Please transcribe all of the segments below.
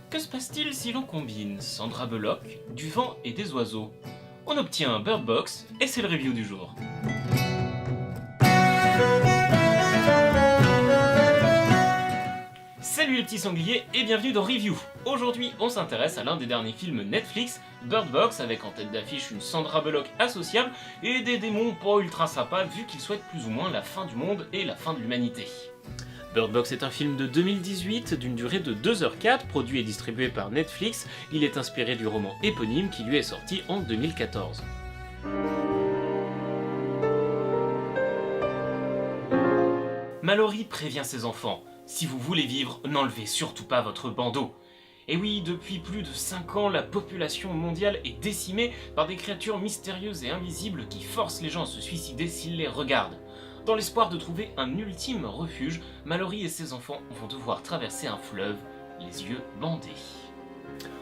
Que se passe-t-il si l'on combine Sandra Bullock, du vent et des oiseaux? On obtient Bird Box et c'est le review du jour. Salut les petits sangliers et bienvenue dans Review. Aujourd'hui on s'intéresse à l'un des derniers films Netflix, Bird Box, avec en tête d'affiche une Sandra Bullock associable et des démons pas ultra sympas vu qu'ils souhaitent plus ou moins la fin du monde et la fin de l'humanité. Bird Box est un film de 2018 d'une durée de 2h04, produit et distribué par Netflix. Il est inspiré du roman éponyme qui lui est sorti en 2014. Mallory prévient ses enfants. Si vous voulez vivre, n'enlevez surtout pas votre bandeau. Et oui, depuis plus de 5 ans, la population mondiale est décimée par des créatures mystérieuses et invisibles qui forcent les gens à se suicider s'ils les regardent. Dans l'espoir de trouver un ultime refuge, Mallory et ses enfants vont devoir traverser un fleuve, les yeux bandés.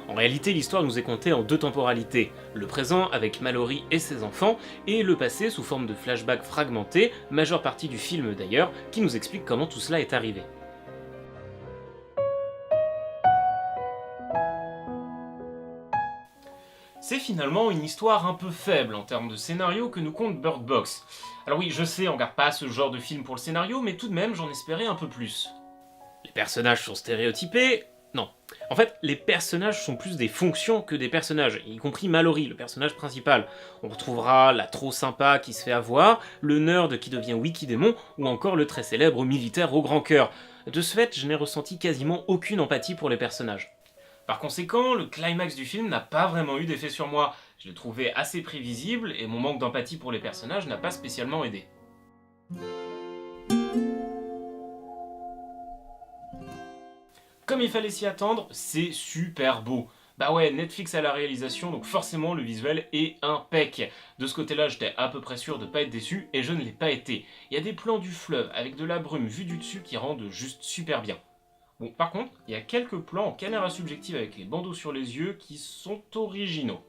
En réalité, l'histoire nous est contée en deux temporalités, le présent avec Mallory et ses enfants, et le passé sous forme de flashbacks fragmentés, majeure partie du film d'ailleurs, qui nous explique comment tout cela est arrivé. C'est finalement une histoire un peu faible en termes de scénario que nous conte Bird Box. Alors oui, je sais, on regarde pas ce genre de film pour le scénario, mais tout de même j'en espérais un peu plus. Les personnages sont stéréotypés. Non. En fait, les personnages sont plus des fonctions que des personnages, y compris Mallory, le personnage principal. On retrouvera la trop sympa qui se fait avoir, le nerd qui devient Wikidémon, ou encore le très célèbre militaire au grand cœur. De ce fait, je n'ai ressenti quasiment aucune empathie pour les personnages. Par conséquent, le climax du film n'a pas vraiment eu d'effet sur moi. Je l'ai trouvé assez prévisible et mon manque d'empathie pour les personnages n'a pas spécialement aidé. Comme il fallait s'y attendre, c'est super beau. Bah ouais, Netflix à la réalisation, donc forcément le visuel est impec. De ce côté-là, j'étais à peu près sûr de pas être déçu, et je ne l'ai pas été. Il y a des plans du fleuve avec de la brume vue du dessus qui rendent juste super bien. Bon, par contre, il y a quelques plans en caméra subjective avec les bandeaux sur les yeux qui sont originaux.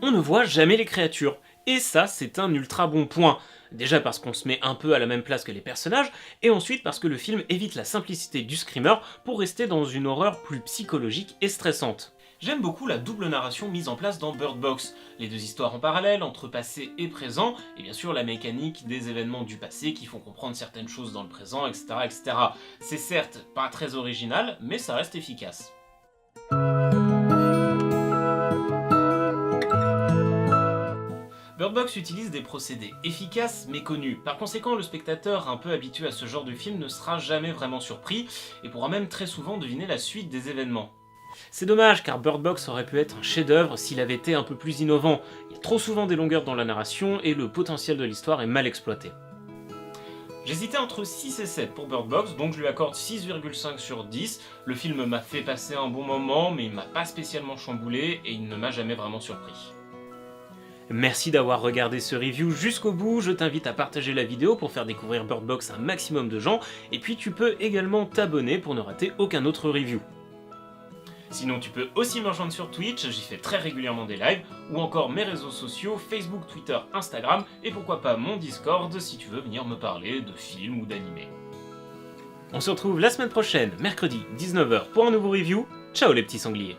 On ne voit jamais les créatures, et ça c'est un ultra bon point. Déjà parce qu'on se met un peu à la même place que les personnages, et ensuite parce que le film évite la simplicité du screamer pour rester dans une horreur plus psychologique et stressante. J'aime beaucoup la double narration mise en place dans Bird Box, les deux histoires en parallèle entre passé et présent, et bien sûr la mécanique des événements du passé qui font comprendre certaines choses dans le présent, etc. etc. C'est certes pas très original, mais ça reste efficace. Bird Box utilise des procédés efficaces mais connus. Par conséquent, le spectateur un peu habitué à ce genre de film ne sera jamais vraiment surpris, et pourra même très souvent deviner la suite des événements. C'est dommage car Bird Box aurait pu être un chef-d'œuvre s'il avait été un peu plus innovant. Il y a trop souvent des longueurs dans la narration et le potentiel de l'histoire est mal exploité. J'hésitais entre 6 et 7 pour Bird Box, donc je lui accorde 6,5 sur 10. Le film m'a fait passer un bon moment, mais il m'a pas spécialement chamboulé et il ne m'a jamais vraiment surpris. Merci d'avoir regardé ce review jusqu'au bout, je t'invite à partager la vidéo pour faire découvrir Bird Box à un maximum de gens, et puis tu peux également t'abonner pour ne rater aucun autre review. Sinon tu peux aussi me rejoindre sur Twitch, j'y fais très régulièrement des lives, ou encore mes réseaux sociaux, Facebook, Twitter, Instagram, et pourquoi pas mon Discord si tu veux venir me parler de films ou d'animés. On se retrouve la semaine prochaine, mercredi 19h pour un nouveau review. Ciao les petits sangliers.